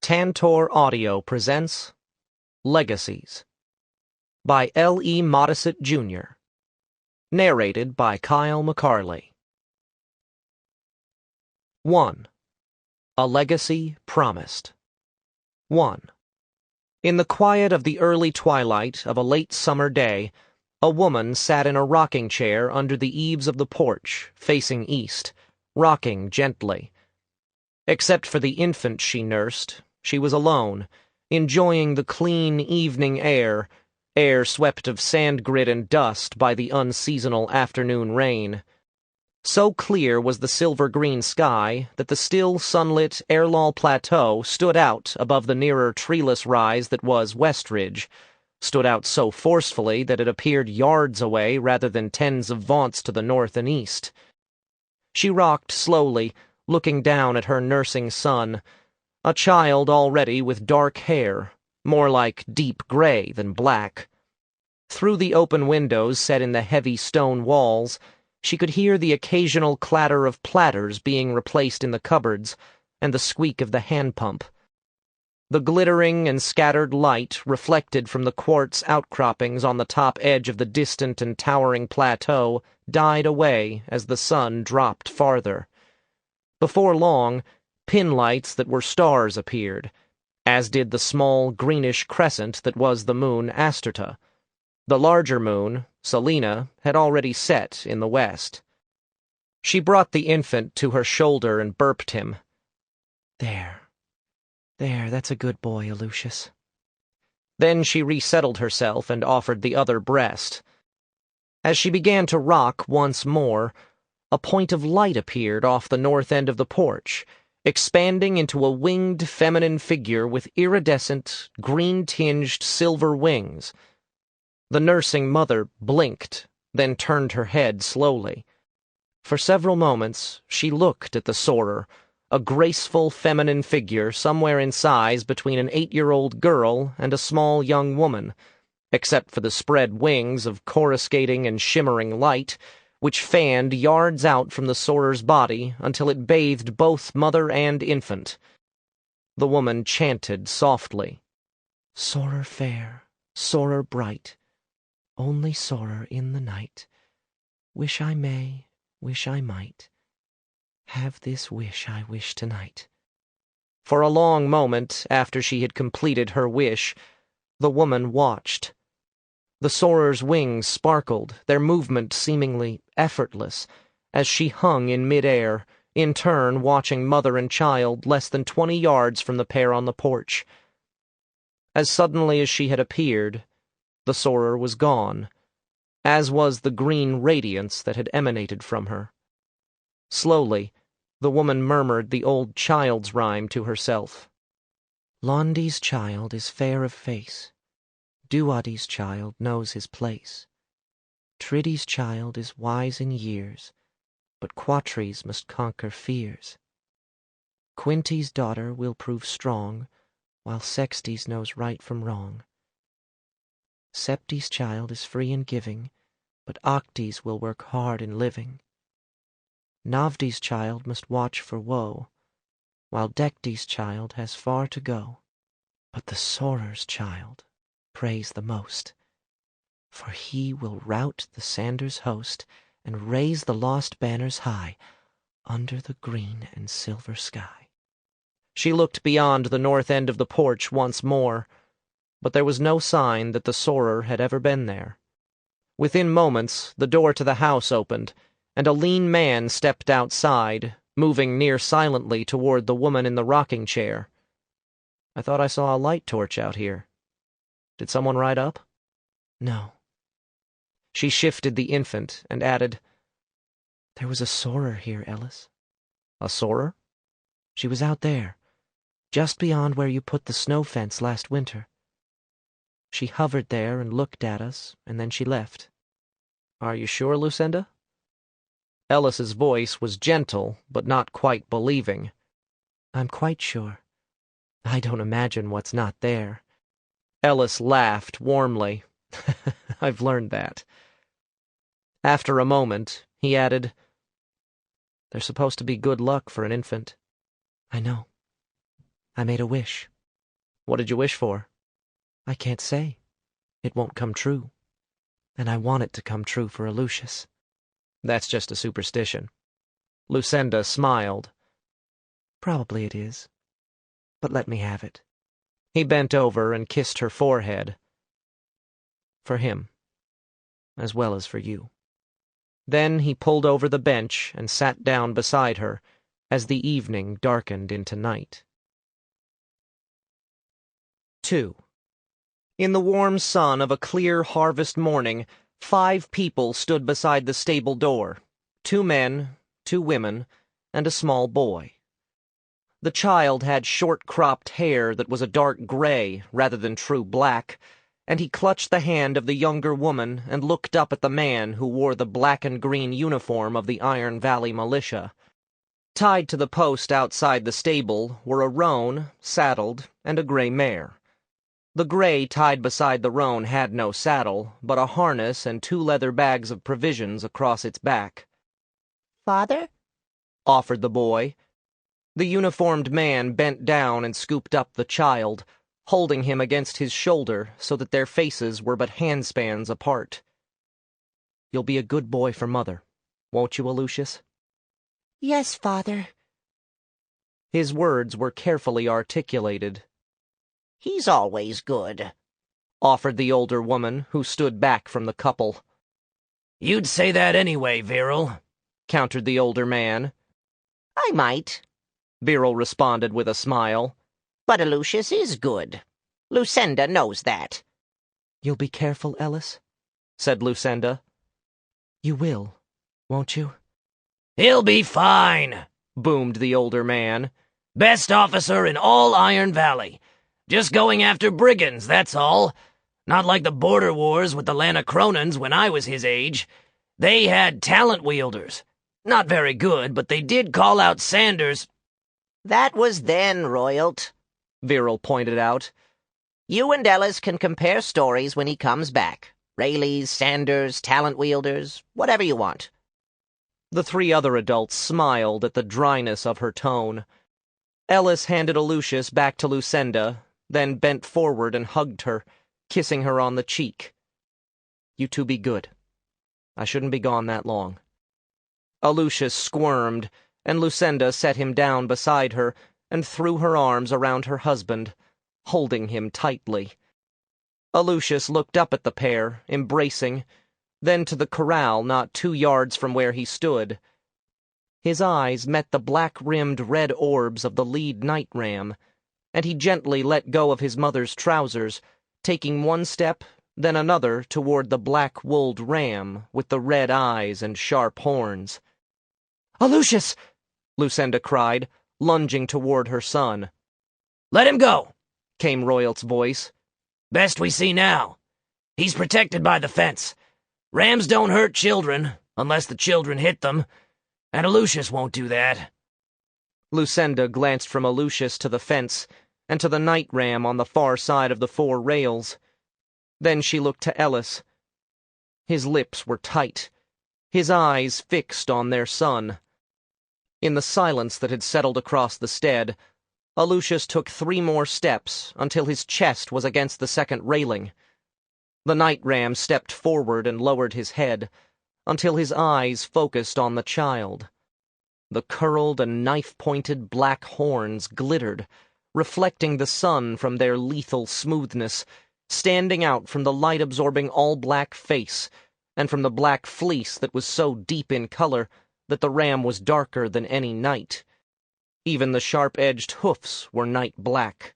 Tantor Audio presents Legacies by L.E. Modesitt, Jr. Narrated by Kyle McCarley. 1. A Legacy Promised. 1. In the quiet of the early twilight of a late summer day, a woman sat in a rocking chair under the eaves of the porch, facing east, rocking gently. Except for the infant she nursed, she was alone, enjoying the clean evening air swept of sand grit and dust by the unseasonal afternoon rain. So clear was the silver-green sky that the still sunlit Erlal Plateau stood out above the nearer treeless rise that was Westridge, stood out so forcefully that it appeared yards away rather than tens of vaunts to the north and east. She rocked slowly, looking down at her nursing son, a child already with dark hair, more like deep gray than black. Through the open windows set in the heavy stone walls, she could hear the occasional clatter of platters being replaced in the cupboards, and the squeak of the hand pump. The glittering and scattered light reflected from the quartz outcroppings on the top edge of the distant and towering plateau died away as the sun dropped farther. Before long, pinlights that were stars appeared, as did the small greenish crescent that was the moon Asterta. The larger moon, Selena, had already set in the west. She brought the infant to her shoulder and burped him. There, that's a good boy, Alusius. Then she resettled herself and offered the other breast. As she began to rock once more, a point of light appeared off the north end of the porch, expanding into a winged feminine figure with iridescent, green-tinged silver wings. The nursing mother blinked, then turned her head slowly. For several moments she looked at the soarer, a graceful feminine figure somewhere in size between an 8-year-old girl and a small young woman, except for the spread wings of coruscating and shimmering light, which fanned yards out from the soarer's body until it bathed both mother and infant. The woman chanted softly, "Soarer fair, soarer bright, only soarer in the night. Wish I may, wish I might. Have this wish I wish tonight." For a long moment after she had completed her wish, the woman watched. The soarer's wings sparkled, their movement seemingly effortless, as she hung in midair, in turn watching mother and child less than 20 yards from the pair on the porch. As suddenly as she had appeared, the soarer was gone, as was the green radiance that had emanated from her. Slowly, the woman murmured the old child's rhyme to herself. "Londi's child is fair of face. Duadi's child knows his place. Tridi's child is wise in years, but Quatri's must conquer fears. Quinti's daughter will prove strong, while Sexti's knows right from wrong. Septi's child is free in giving, but Octi's will work hard in living. Novdi's child must watch for woe, while Decti's child has far to go. But the soarer's child prays the most, for he will rout the Sanders' host and raise the lost banners high under the green and silver sky." She looked beyond the north end of the porch once more, but there was no sign that the soarer had ever been there. Within moments, the door to the house opened, and a lean man stepped outside, moving near silently toward the woman in the rocking chair. "I thought I saw a light torch out here. Did someone ride up?" "No." She shifted the infant and added, "There was a soarer here, Ellis." "A soarer?" "She was out there, just beyond where you put the snow fence last winter. She hovered there and looked at us, and then she left." "Are you sure, Lucinda?" Ellis's voice was gentle, but not quite believing. "I'm quite sure. I don't imagine what's not there." Ellis laughed warmly. "I've learned that." After a moment, he added, "There's supposed to be good luck for an infant." "I know. I made a wish." What did you wish for? I can't say. It won't come true. And I want it to come true for Alusius. That's just a superstition. Lucenda smiled. Probably it is. But let me have it. He bent over and kissed her forehead. For him, as well as for you. Then he pulled over the bench and sat down beside her as the evening darkened into night. 2. In the warm sun of a clear harvest morning, 5 people stood beside the stable door, 2 men, 2 women, and a small boy. The child had short-cropped hair that was a dark gray rather than true black, and he clutched the hand of the younger woman and looked up at the man who wore the black-and-green uniform of the Iron Valley militia. Tied to the post outside the stable were a roan, saddled, and a gray mare. The gray tied beside the roan had no saddle, but a harness and 2 leather bags of provisions across its back. "Father?" offered the boy. The uniformed man bent down and scooped up the child, holding him against his shoulder so that their faces were but handspans apart. You'll be a good boy for Mother, won't you, Alusius? "Yes, Father." His words were carefully articulated. "He's always good," offered the older woman, who stood back from the couple. "You'd say that anyway, Viral," countered the older man. "I might," Viral responded with a smile. "but Alusius is good. Lucenda knows that." You'll be careful, Ellis? said Lucenda. You will, won't you? "He'll be fine," boomed the older man. "Best officer in all Iron Valley. Just going after brigands, that's all. Not like the border wars with the Lanacronans when I was his age. They had talent wielders. Not very good, but they did call out Sanders." "That was then, Royalt," Viral pointed out. "You and Ellis can compare stories when he comes back. Rayleighs, Sanders, talent wielders, whatever you want." The 3 other adults smiled at the dryness of her tone. Ellis handed Alusius back to Lucenda, then bent forward and hugged her, kissing her on the cheek. You 2 be good. I shouldn't be gone that long. Alusius squirmed, and Lucenda set him down beside her and threw her arms around her husband, holding him tightly. Alusius looked up at the pair, embracing, then to the corral not 2 yards from where he stood. His eyes met the black-rimmed red orbs of the lead night ram, and he gently let go of his mother's trousers, taking 1 step, then another toward the black-wooled ram with the red eyes and sharp horns. "Alusius!" Lucenda cried, lunging toward her son. "Let him go," came Royalt's voice. "Best we see now. He's protected by the fence. Rams don't hurt children, unless the children hit them, and Alusius won't do that." Lucenda glanced from Alusius to the fence, and to the night ram on the far side of the 4 rails. Then she looked to Ellis. His lips were tight, his eyes fixed on their son. In the silence that had settled across the stead, Alusius took 3 more steps until his chest was against the 2nd railing. The night ram stepped forward and lowered his head, until his eyes focused on the child. The curled and knife-pointed black horns glittered, reflecting the sun from their lethal smoothness, standing out from the light-absorbing all-black face, and from the black fleece that was so deep in color that the ram was darker than any night. Even the sharp-edged hoofs were night black.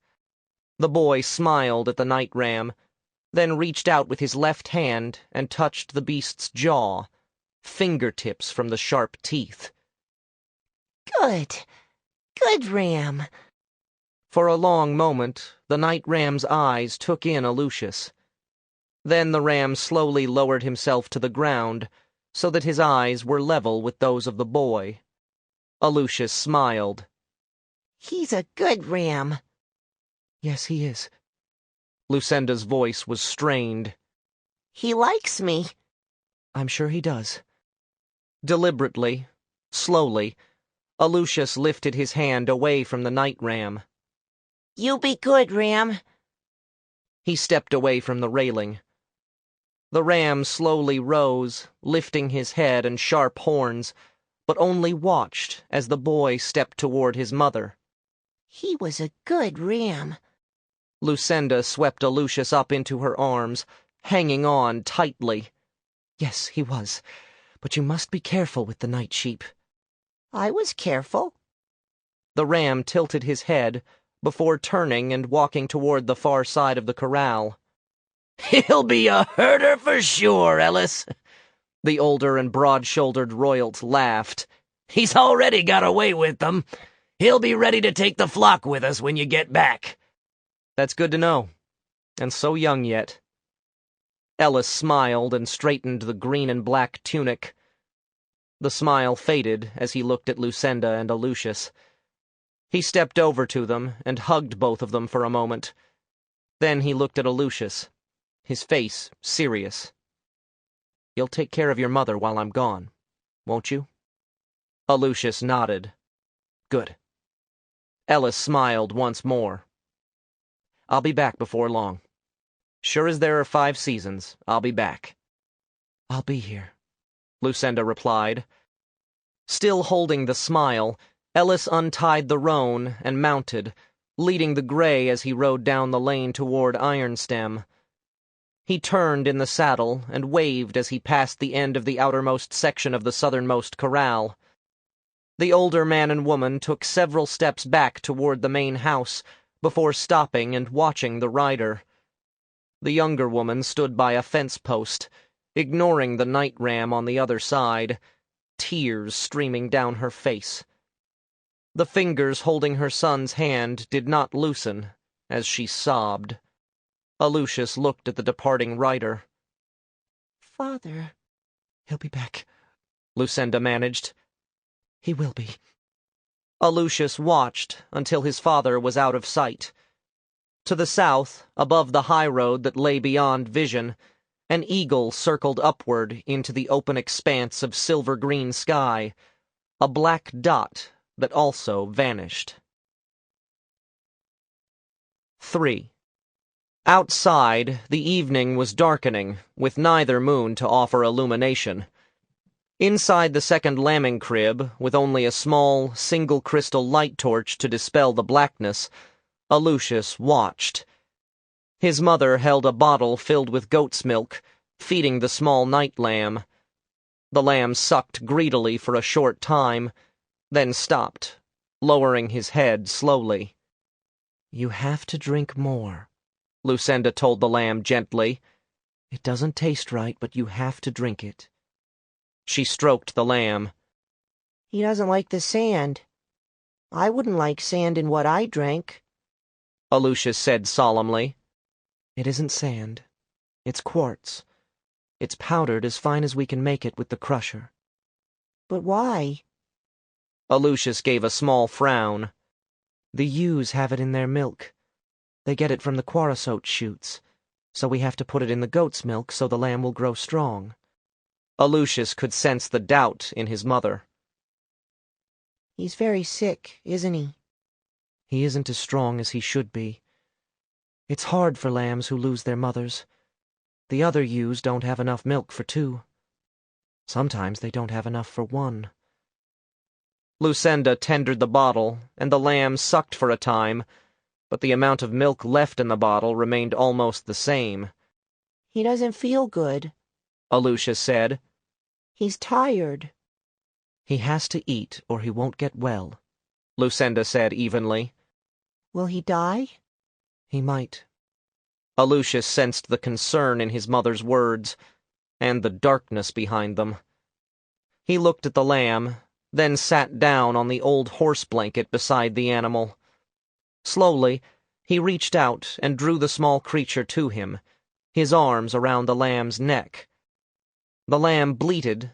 The boy smiled at the night ram, then reached out with his left hand and touched the beast's jaw, fingertips from the sharp teeth. "Good. Good ram." For a long moment, the night ram's eyes took in Alusius. Then the ram slowly lowered himself to the ground, so that his eyes were level with those of the boy. Alusius smiled. "He's a good ram." Yes, he is. Lucenda's voice was strained. "He likes me." I'm sure he does. Deliberately, slowly, Alusius lifted his hand away from the night ram. You be good, Ram. He stepped away from the railing. The ram slowly rose, lifting his head and sharp horns, but only watched as the boy stepped toward his mother. He was a good ram. Lucinda swept Alusius up into her arms, hanging on tightly. Yes, he was, but you must be careful with the night sheep. I was careful. The ram tilted his head before turning and walking toward the far side of the corral. He'll be a herder for sure, Ellis. The older and broad-shouldered Royalt laughed. He's already got away with them. He'll be ready to take the flock with us when you get back. That's good to know. And so young yet. Ellis smiled and straightened the green and black tunic. The smile faded as he looked at Lucinda and Alusius. He stepped over to them and hugged both of them for a moment. Then he looked at Alusius, his face serious. You'll take care of your mother while I'm gone, won't you? Alusius nodded. Good. Ellis smiled once more. I'll be back before long. Sure as there are 5 seasons, I'll be back. I'll be here, Lucinda replied. Still holding the smile, Ellis untied the roan and mounted, leading the gray as he rode down the lane toward Ironstem. He turned in the saddle and waved as he passed the end of the outermost section of the southernmost corral. The older man and woman took several steps back toward the main house before stopping and watching the rider. The younger woman stood by a fence post, ignoring the night ram on the other side, tears streaming down her face. The fingers holding her son's hand did not loosen as she sobbed. Alusius looked at the departing rider. Father. He'll be back, Lucinda managed. He will be. Alusius watched until his father was out of sight. To the south, above the high road that lay beyond vision, an eagle circled upward into the open expanse of silver-green sky, a black dot that also vanished. 3. Outside, the evening was darkening, with neither moon to offer illumination. Inside the second lambing crib, with only a small, single-crystal light torch to dispel the blackness, Alusius watched. His mother held a bottle filled with goat's milk, feeding the small night lamb. The lamb sucked greedily for a short time, then stopped, lowering his head slowly. You have to drink more, Lucinda told the lamb gently. It doesn't taste right, but you have to drink it. She stroked the lamb. He doesn't like the sand. I wouldn't like sand in what I drank, Alusius said solemnly. It isn't sand. It's quartz. It's powdered as fine as we can make it with the crusher. But why? Alusius gave a small frown. The ewes have it in their milk. They get it from the Corus oat shoots, so we have to put it in the goat's milk so the lamb will grow strong. Alusius could sense the doubt in his mother. He's very sick, isn't he? He isn't as strong as he should be. It's hard for lambs who lose their mothers. The other ewes don't have enough milk for 2. Sometimes they don't have enough for 1. Lucinda tendered the bottle, and the lamb sucked for a time, but the amount of milk left in the bottle remained almost the same. He doesn't feel good, Alusius said. He's tired. He has to eat or he won't get well, Lucinda said evenly. Will he die? He might. Alusius sensed the concern in his mother's words, and the darkness behind them. He looked at the lamb, then sat down on the old horse blanket beside the animal. Slowly, he reached out and drew the small creature to him, his arms around the lamb's neck. The lamb bleated,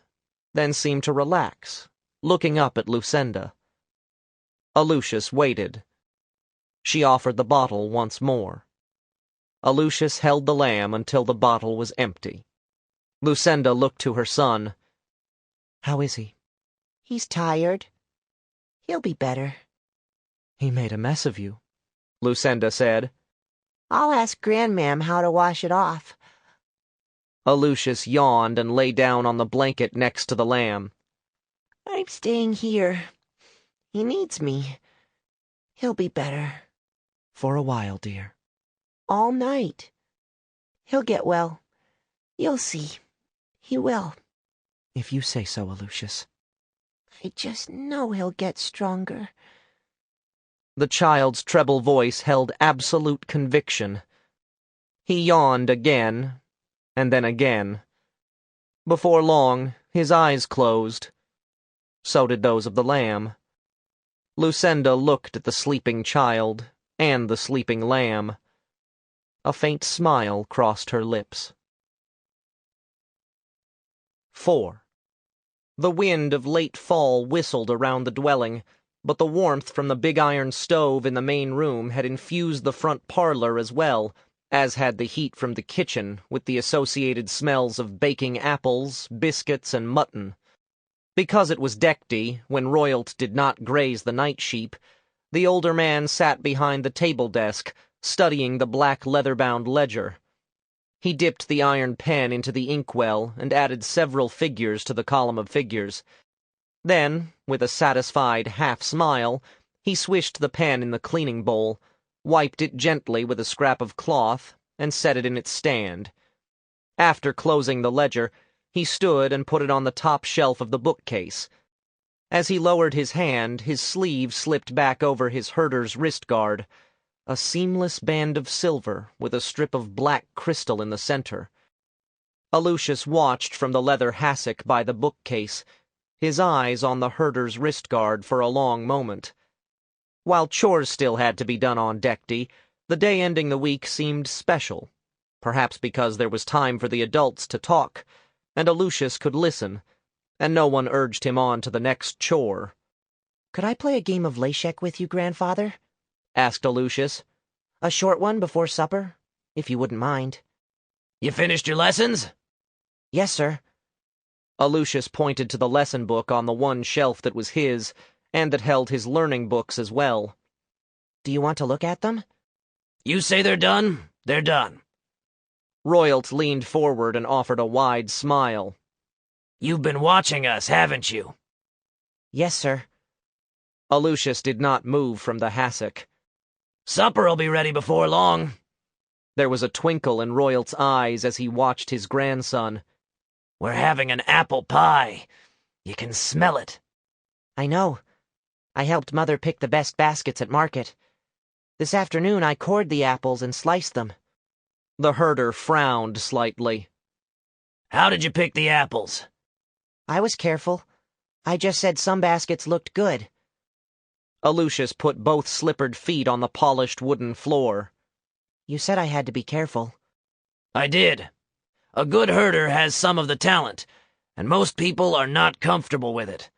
then seemed to relax, looking up at Lucinda. Alusius waited. She offered the bottle once more. Alusius held the lamb until the bottle was empty. Lucinda looked to her son. How is he? He's tired. He'll be better. He made a mess of you, Lucinda said. I'll ask Grandmam how to wash it off. Alusius yawned and lay down on the blanket next to the lamb. I'm staying here. He needs me. He'll be better. For a while, dear. All night. He'll get well. You'll see. He will. If you say so, Alusius. I just know he'll get stronger. The child's treble voice held absolute conviction. He yawned again, and then again. Before long, his eyes closed. So did those of the lamb. Lucinda looked at the sleeping child and the sleeping lamb. A faint smile crossed her lips. 4. The wind of late fall whistled around the dwelling, but the warmth from the big iron stove in the main room had infused the front parlor as well, as had the heat from the kitchen, with the associated smells of baking apples, biscuits, and mutton. Because it was deck-day, when Royalt did not graze the night sheep, the older man sat behind the table desk, studying the black leather-bound ledger. He dipped the iron pen into the inkwell and added several figures to the column of figures. Then, with a satisfied half-smile, he swished the pen in the cleaning bowl, wiped it gently with a scrap of cloth, and set it in its stand. After closing the ledger, he stood and put it on the top shelf of the bookcase. As he lowered his hand, his sleeve slipped back over his herder's wrist guard, a seamless band of silver with a strip of black crystal in the center. Alusius watched from the leather hassock by the bookcase, his eyes on the herder's wrist guard for a long moment. While chores still had to be done on deck-day, the day ending the week seemed special, perhaps because there was time for the adults to talk, and Alusius could listen, and no one urged him on to the next chore. Could I play a game of Leshek with you, Grandfather? Asked Alusius. A short one before supper, if you wouldn't mind. You finished your lessons? Yes, sir. Alusius pointed to the lesson book on the one shelf that was his, and that held his learning books as well. Do you want to look at them? You say they're done, they're done. Royalt leaned forward and offered a wide smile. You've been watching us, haven't you? Yes, sir. Alusius did not move from the hassock. Supper'll be ready before long. There was a twinkle in Royalt's eyes as he watched his grandson. We're having an apple pie. You can smell it. I know. I helped Mother pick the best baskets at market. This afternoon I cored the apples and sliced them. The herder frowned slightly. How did you pick the apples? I was careful. I just said some baskets looked good. Alusius put both slippered feet on the polished wooden floor. You said I had to be careful. I did. A good herder has some of the talent, and most people are not comfortable with it.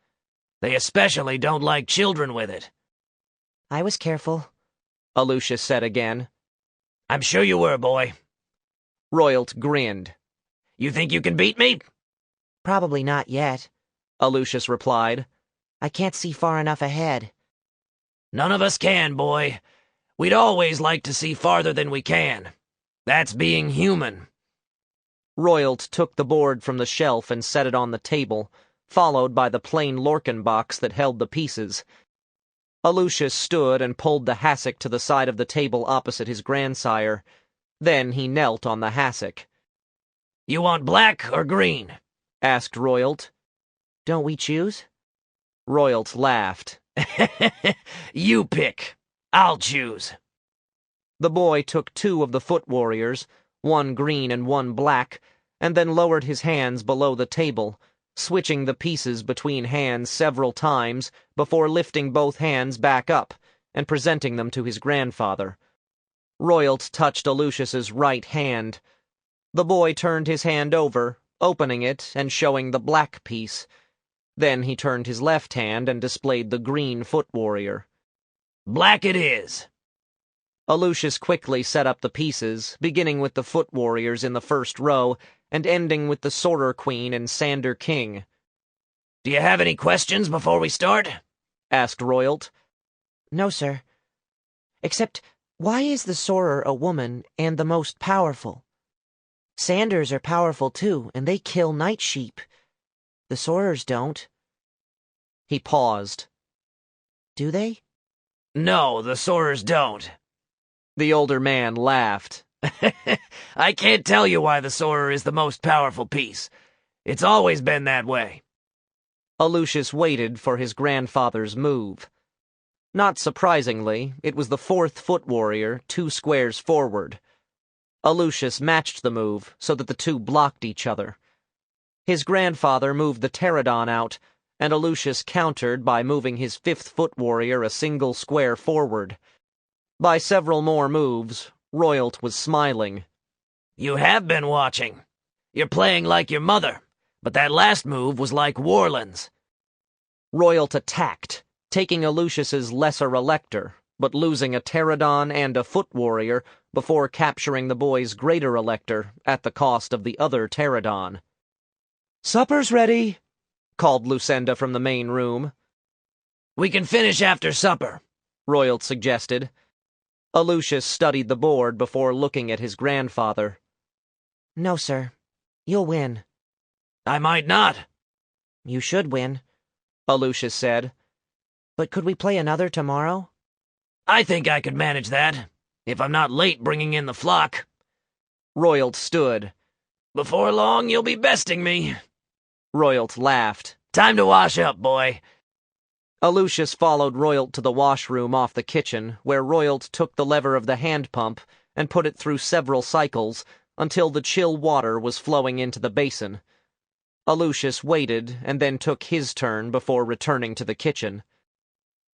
They especially don't like children with it. I was careful, Alusius said again. I'm sure you were, boy. Royalt grinned. You think you can beat me? Probably not yet, Alusius replied. I can't see far enough ahead. None of us can, boy. We'd always like to see farther than we can. That's being human. Royalt took the board from the shelf and set it on the table, followed by the plain Lorcan box that held the pieces. Alusius stood and pulled the hassock to the side of the table opposite his grandsire. Then he knelt on the hassock. You want black or green? Asked Royalt. Don't we choose? Royalt laughed. You pick. I'll choose. The boy took 2 of the foot warriors, one green and one black, and then lowered his hands below the table, switching the pieces between hands several times before lifting both hands back up and presenting them to his grandfather. Royalt touched Alusius's right hand. The boy turned his hand over, opening it and showing the black piece. Then he turned his left hand and displayed the green foot warrior. Black it is. Alusius quickly set up the pieces, beginning with the foot warriors in the first row and ending with the Sorter Queen and Sander King. Do you have any questions before we start? Asked Royalt. No, sir. Except, Why is the soarer a woman and the most powerful? Sanders are powerful too, and they kill night sheep. The soarers don't. He paused. Do they? No, the soarers don't. The older man laughed. I can't tell you why the soarer is the most powerful piece. It's always been that way. Alusius waited for his grandfather's move. Not surprisingly, it was the 4th foot warrior 2 squares forward. Alusius matched the move so that the two blocked each other. His grandfather moved the pterodon out, and Alusius countered by moving his 5th foot warrior a single square forward. By several more moves, Royalt was smiling. You have been watching. You're playing like your mother, but that last move was like Warland's. Royalt attacked, taking Alusius's lesser elector, but losing a pterodon and a foot warrior before capturing the boy's greater elector at the cost of the other pterodon. "Supper's ready," called Lucinda from the main room. We can finish after supper, Royalt suggested. Alusius studied the board before looking at his grandfather. No, sir. You'll win. I might not. You should win, Alusius said. But could we play another tomorrow? I think I could manage that, if I'm not late bringing in the flock. Royalt stood. Before long, you'll be besting me. Royalt laughed. Time to wash up, boy. Alusius followed Royalt to the washroom off the kitchen, where Royalt took the lever of the hand pump and put it through several cycles until the chill water was flowing into the basin. Alusius waited and then took his turn before returning to the kitchen.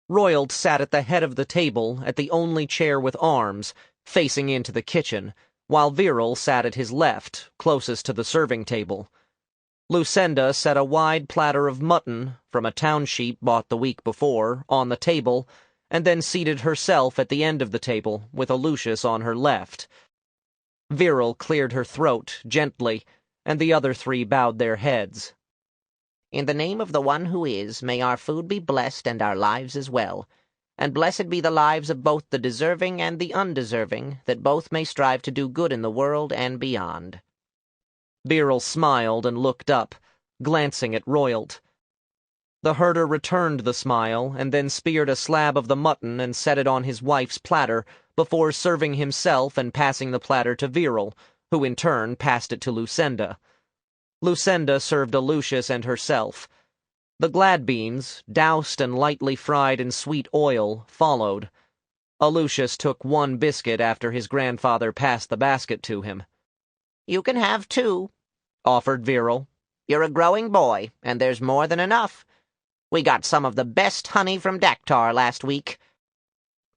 Royalt sat at the head of the table at the only chair with arms, facing into the kitchen, while Viral sat at his left, closest to the serving table. Lucinda set a wide platter of mutton, from a town sheep bought the week before, on the table, and then seated herself at the end of the table, with Alusius on her left. Viral cleared her throat, gently, and the other 3 bowed their heads. In the name of the one who is, may our food be blessed and our lives as well. And blessed be the lives of both the deserving and the undeserving, that both may strive to do good in the world and beyond. Viral smiled and looked up, glancing at Royalt. The herder returned the smile and then speared a slab of the mutton and set it on his wife's platter before serving himself and passing the platter to Viral, who in turn passed it to Lucinda. Lucinda served Alusius and herself. The glad beans, doused and lightly fried in sweet oil, followed. Alusius took 1 biscuit after his grandfather passed the basket to him. You can have 2, offered Viral. You're a growing boy, and there's more than enough. We got some of the best honey from Daktar last week.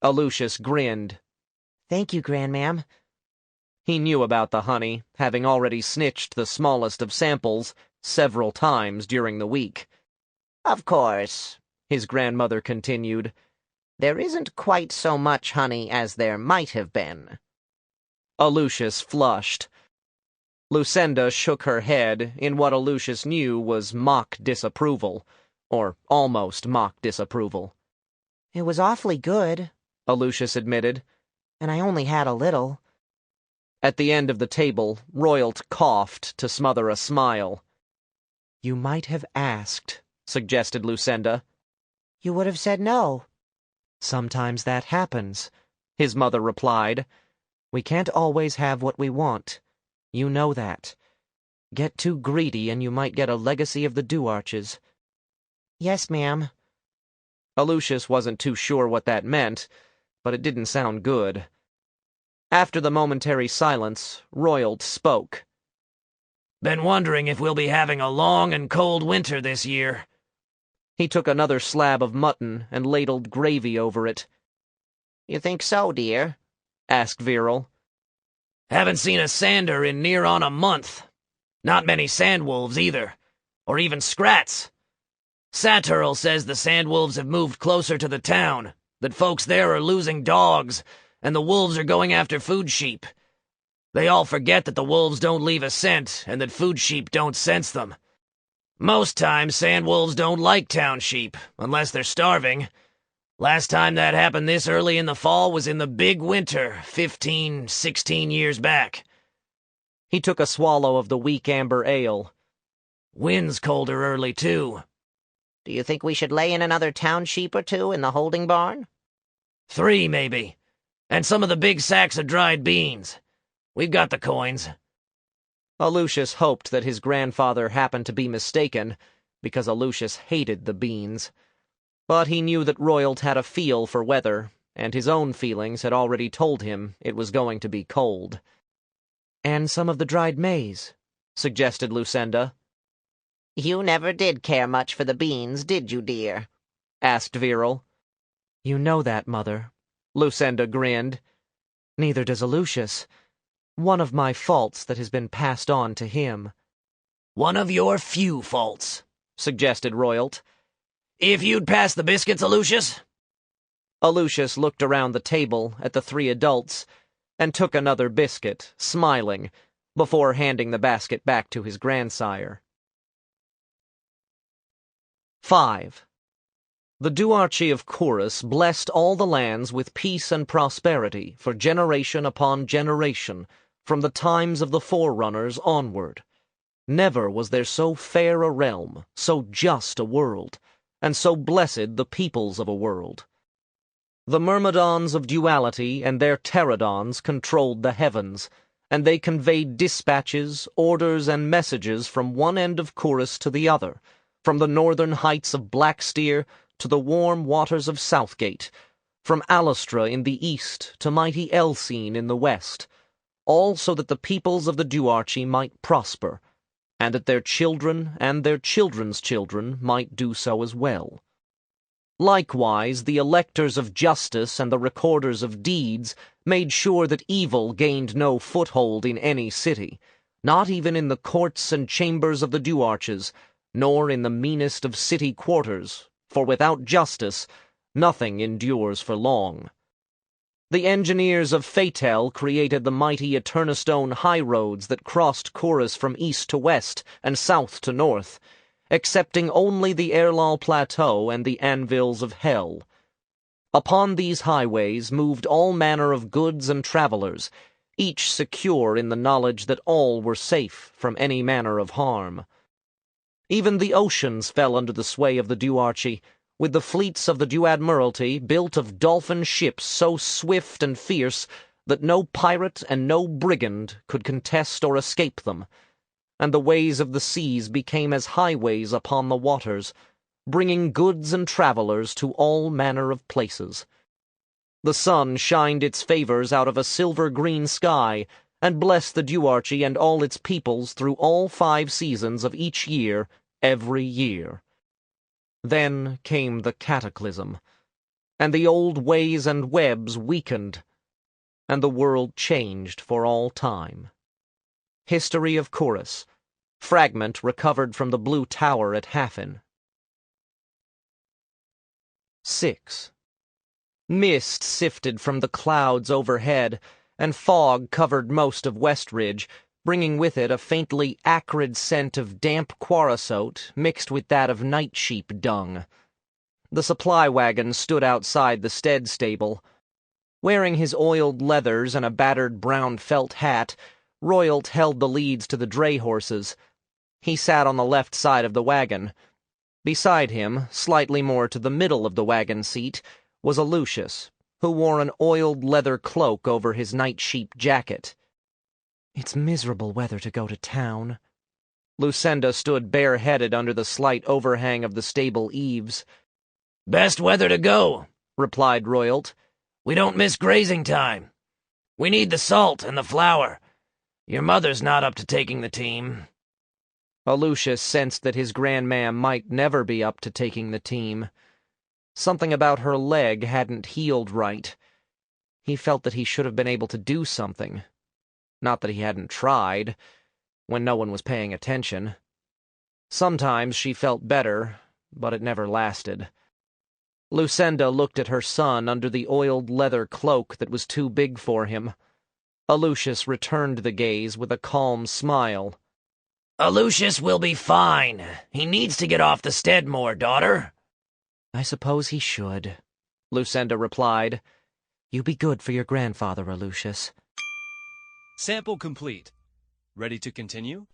Alusius grinned. Thank you, Grandmam. He knew about the honey, having already snitched the smallest of samples several times during the week. Of course, his grandmother continued, there isn't quite so much honey as there might have been. Alusius flushed. Lucinda shook her head in what Alusius knew was mock disapproval, or almost mock disapproval. It was awfully good, Alusius admitted, and I only had a little. At the end of the table, Royalt coughed to smother a smile. You might have asked, suggested Lucinda. You would have said no. Sometimes that happens, his mother replied. We can't always have what we want. You know that. Get too greedy and you might get a legacy of the Duarches. Yes, ma'am. Alusius wasn't too sure what that meant, but it didn't sound good. After the momentary silence, Royalt spoke. Been wondering if we'll be having a long and cold winter this year. He took another slab of mutton and ladled gravy over it. You think so, dear? asked Viral. Haven't seen a sander in near on a month. Not many sandwolves either, or even scrats. Saturl says the sandwolves have moved closer to the town, that folks there are losing dogs, and the wolves are going after food sheep. They all forget that the wolves don't leave a scent, and that food sheep don't sense them. Most times, sandwolves don't like town sheep, unless they're starving. Last time that happened this early in the fall was in the big winter, 15, 16 years back. He took a swallow of the weak amber ale. Wind's colder early, too. Do you think we should lay in another town sheep or two in the holding barn? 3, maybe. And some of the big sacks of dried beans. We've got the coins. Alusius hoped that his grandfather happened to be mistaken, because Alusius hated the beans. But he knew that Royalt had a feel for weather, and his own feelings had already told him it was going to be cold. "And some of the dried maize," suggested Lucinda. You never did care much for the beans, did you, dear? Asked Viral. "You know that, Mother." Lucinda grinned. "Neither does Alusius. One of my faults that has been passed on to him." One of your few faults, suggested Royalt. If you'd pass the biscuits, Alusius. Alusius looked around the table at the 3 adults and took another biscuit, smiling, before handing the basket back to his grandsire. 5. The duarchy of Corus blessed all the lands with peace and prosperity for generation upon generation, from the times of the forerunners onward. Never was there so fair a realm, so just a world, and so blessed the peoples of a world. The Myrmidons of duality and their pterodons controlled the heavens, and they conveyed dispatches, orders, and messages from one end of Corus to the other, from the northern heights of Blacksteer to the warm waters of Southgate, from Alustra in the east to mighty Elsene in the west, all so that the peoples of the duarchy might prosper, and that their children and their children's children might do so as well. Likewise, the electors of justice and the recorders of deeds made sure that evil gained no foothold in any city, not even in the courts and chambers of the duarches, nor in the meanest of city quarters, for without justice nothing endures for long. The engineers of Fatel created the mighty Eternistone highroads that crossed Corus from east to west and south to north, excepting only the Erlal Plateau and the anvils of Hell. Upon these highways moved all manner of goods and travelers, each secure in the knowledge that all were safe from any manner of harm. Even the oceans fell under the sway of the duarchy, with the fleets of the Duadmiralty built of dolphin ships so swift and fierce that no pirate and no brigand could contest or escape them, and the ways of the seas became as highways upon the waters, bringing goods and travellers to all manner of places. The sun shined its favours out of a silver-green sky, and blessed the duarchy and all its peoples through all 5 seasons of each year, every year. Then came the cataclysm, and the old ways and webs weakened, and the world changed for all time. History of Corus. Fragment recovered from the Blue Tower at Hafen. 6. Mist sifted from the clouds overhead, and fog covered most of Westridge, bringing with it a faintly acrid scent of damp quartzite mixed with that of night-sheep dung. The supply wagon stood outside the stead stable. Wearing his oiled leathers and a battered brown felt hat, Royalt held the leads to the dray horses. He sat on the left side of the wagon. Beside him, slightly more to the middle of the wagon seat, was Alusius, who wore an oiled leather cloak over his night-sheep jacket. "It's miserable weather to go to town." Lucinda stood bareheaded under the slight overhang of the stable eaves. Best weather to go, replied Royalt. We don't miss grazing time. We need the salt and the flour. Your mother's not up to taking the team. Alusius sensed that his grandmam might never be up to taking the team. Something about her leg hadn't healed right. He felt that he should have been able to do something. Not that he hadn't tried, when no one was paying attention. Sometimes she felt better, but it never lasted. Lucinda looked at her son under the oiled leather cloak that was too big for him. Alusius returned the gaze with a calm smile. Alusius will be fine. He needs to get off the stead more, daughter. I suppose he should, Lucinda replied. "You be good for your grandfather, Alusius." Sample complete. Ready to continue?